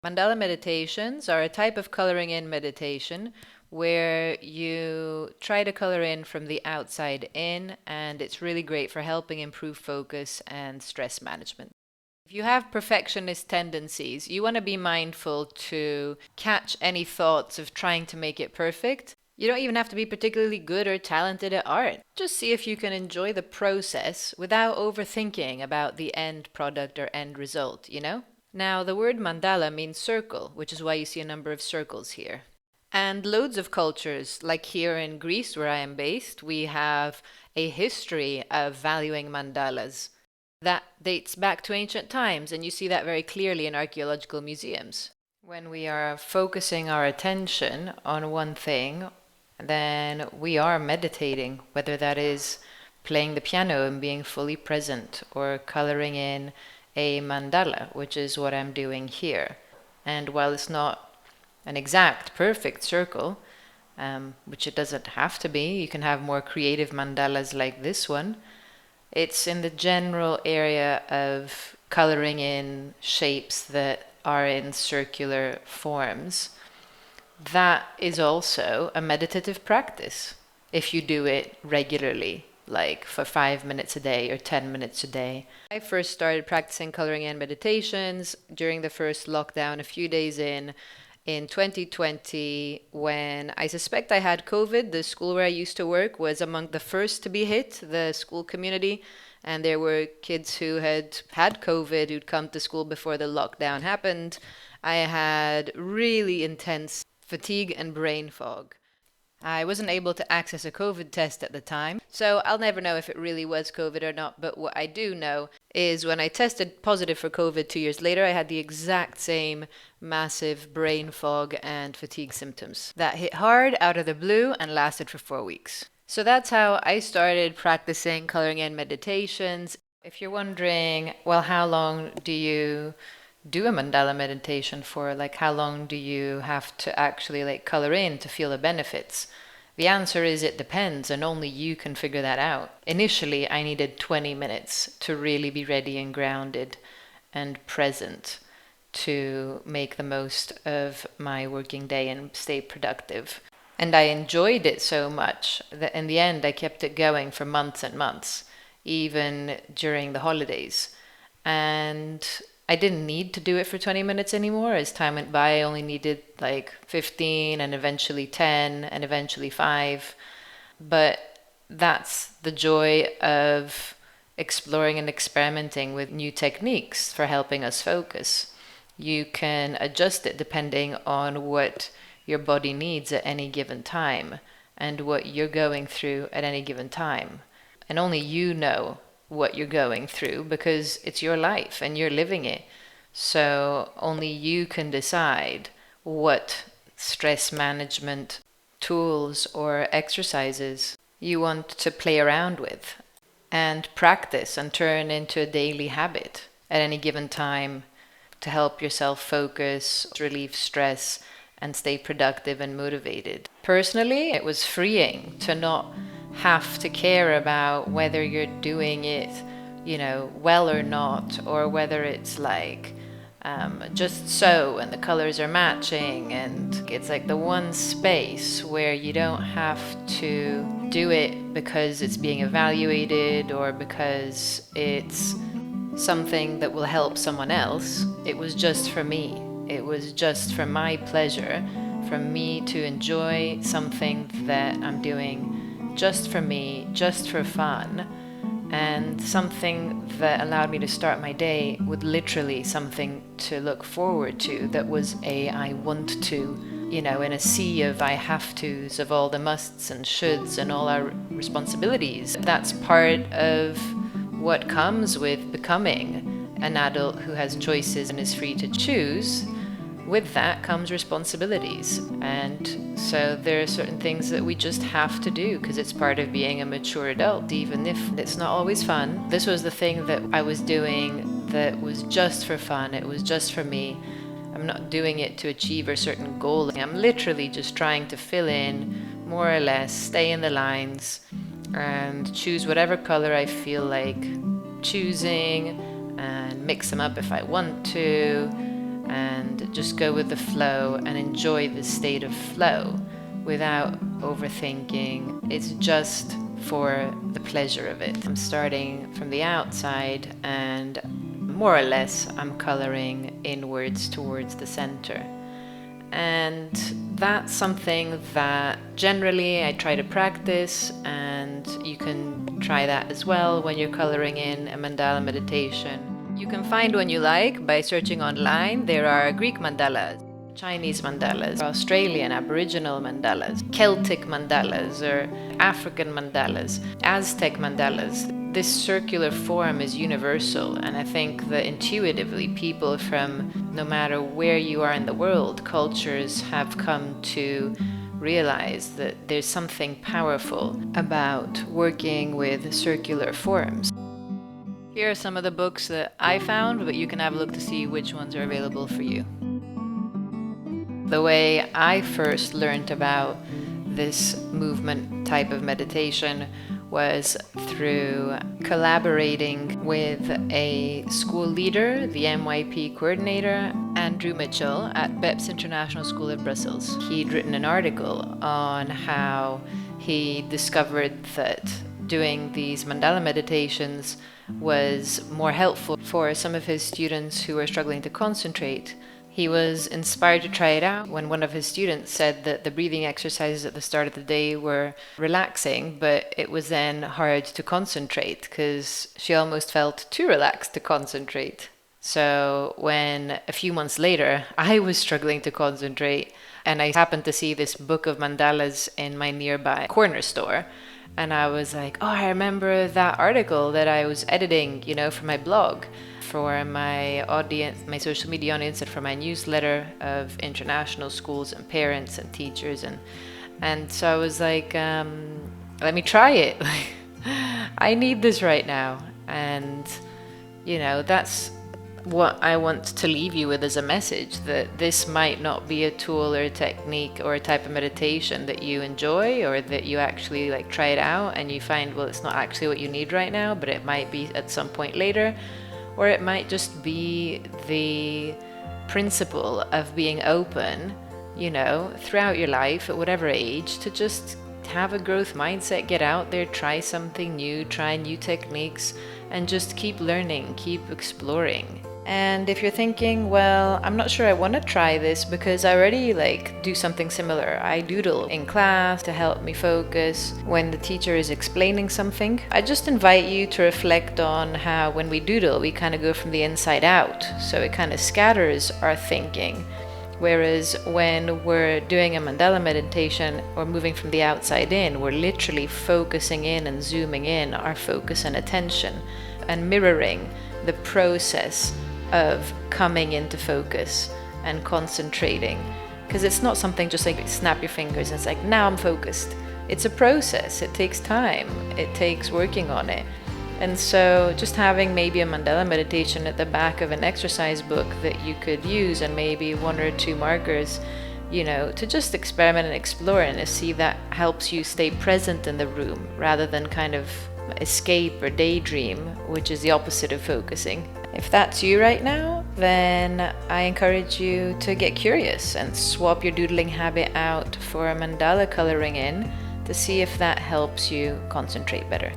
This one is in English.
Mandala meditations are a type of coloring in meditation where you try to color in from the outside in, and it's really great for helping improve focus and stress management. If you have perfectionist tendencies, you want to be mindful to catch any thoughts of trying to make it perfect. You don't even have to be particularly good or talented at art. Just see if you can enjoy the process without overthinking about the end product or end result, you know? Now, the word mandala means circle, which is why you see a number of circles here. And loads of cultures, like here in Greece, where I am based, we have a history of valuing mandalas. That dates back to ancient times, and you see that very clearly in archaeological museums. When we are focusing our attention on one thing, then we are meditating, whether that is playing the piano and being fully present, or coloring in a mandala, which is what I'm doing here. And while it's not an exact perfect circle, which it doesn't have to be, you can have more creative mandalas like this one, it's in the general area of coloring in shapes that are in circular forms. That is also a meditative practice if you do it regularly, like for 5 minutes a day or 10 minutes a day. I first started practicing coloring in meditations during the first lockdown, a few days in 2020, when I suspect I had COVID. The school where I used to work was among the first to be hit, the school community, and there were kids who had COVID who'd come to school before the lockdown happened. I had really intense fatigue and brain fog. I wasn't able to access a COVID test at the time, so I'll never know if it really was COVID or not, but what I do know is when I tested positive for COVID 2 years later, I had the exact same massive brain fog and fatigue symptoms that hit hard out of the blue and lasted for 4 weeks. So that's how I started practicing coloring in meditations. If you're wondering, well, how long do you do a mandala meditation for? Like, how long do you have to actually color in to feel the benefits? The answer is it depends, and only you can figure that out. Initially, I needed 20 minutes to really be ready and grounded and present to make the most of my working day and stay productive. And I enjoyed it so much that in the end I kept it going for months and months, even during the holidays. And I didn't need to do it for 20 minutes anymore. As time went by, I only needed 15 and eventually 10 and eventually 5. But that's the joy of exploring and experimenting with new techniques for helping us focus. You can adjust it depending on what your body needs at any given time and what you're going through at any given time. And only you know what you're going through because it's your life and you're living it. So only you can decide what stress management tools or exercises you want to play around with and practice and turn into a daily habit at any given time to help yourself focus, relieve stress, and stay productive and motivated. Personally, it was freeing to not have to care about whether you're doing it, well or not, or whether it's just so and the colors are matching, and it's the one space where you don't have to do it because it's being evaluated or because it's something that will help someone else. It was just for me. It was just for my pleasure, for me to enjoy something that I'm doing just for me, just for fun, and something that allowed me to start my day with literally something to look forward to that was I want to, in a sea of I have tos, of all the musts and shoulds and all our responsibilities. That's part of what comes with becoming an adult who has choices and is free to choose. With that comes responsibilities, and so there are certain things that we just have to do because it's part of being a mature adult, even if it's not always fun. This was the thing that I was doing that was just for fun. It was just for me. I'm not doing it to achieve a certain goal. I'm literally just trying to fill in, more or less, stay in the lines and choose whatever color I feel like choosing and mix them up if I want to. and just go with the flow and enjoy the state of flow without overthinking. It's just for the pleasure of it. I'm starting from the outside and more or less I'm coloring inwards towards the center. And that's something that generally I try to practice, and you can try that as well when you're coloring in a mandala meditation. You can find one you like by searching online. There are Greek mandalas, Chinese mandalas, Australian Aboriginal mandalas, Celtic mandalas or African mandalas, Aztec mandalas. This circular form is universal, and I think that intuitively people from no matter where you are in the world, cultures have come to realize that there's something powerful about working with circular forms. Here are some of the books that I found, but you can have a look to see which ones are available for you. The way I first learned about this movement type of meditation was through collaborating with a school leader, the MYP coordinator, Andrew Mitchell at BEPS International School of Brussels. He'd written an article on how he discovered that doing these mandala meditations was more helpful for some of his students who were struggling to concentrate. He was inspired to try it out when one of his students said that the breathing exercises at the start of the day were relaxing, but it was then hard to concentrate because she almost felt too relaxed to concentrate. So when a few months later I was struggling to concentrate and I happened to see this book of mandalas in my nearby corner store, and I was like, oh, I remember that article that I was editing, for my blog, for my audience, my social media audience, and for my newsletter of international schools and parents and teachers. And so I was like, let me try it. I need this right now. And, that's what I want to leave you with as a message, that this might not be a tool or a technique or a type of meditation that you enjoy, or that you actually try it out and you find, well, it's not actually what you need right now, but it might be at some point later. Or it might just be the principle of being open, throughout your life at whatever age, to just have a growth mindset, get out there, try something new, try new techniques, and just keep learning, keep exploring. And if you're thinking, well, I'm not sure I want to try this because I already do something similar. I doodle in class to help me focus when the teacher is explaining something. I just invite you to reflect on how when we doodle, we kind of go from the inside out. So it kind of scatters our thinking. Whereas when we're doing a mandala meditation or moving from the outside in, we're literally focusing in and zooming in our focus and attention and mirroring the process of coming into focus and concentrating. Because it's not something just snap your fingers and it's now I'm focused. It's a process. It takes time. It takes working on it. And so just having maybe a mandala meditation at the back of an exercise book that you could use, and maybe one or two markers, to just experiment and explore and to see that helps you stay present in the room rather than kind of escape or daydream, which is the opposite of focusing. If that's you right now, then I encourage you to get curious and swap your doodling habit out for a mandala coloring in to see if that helps you concentrate better.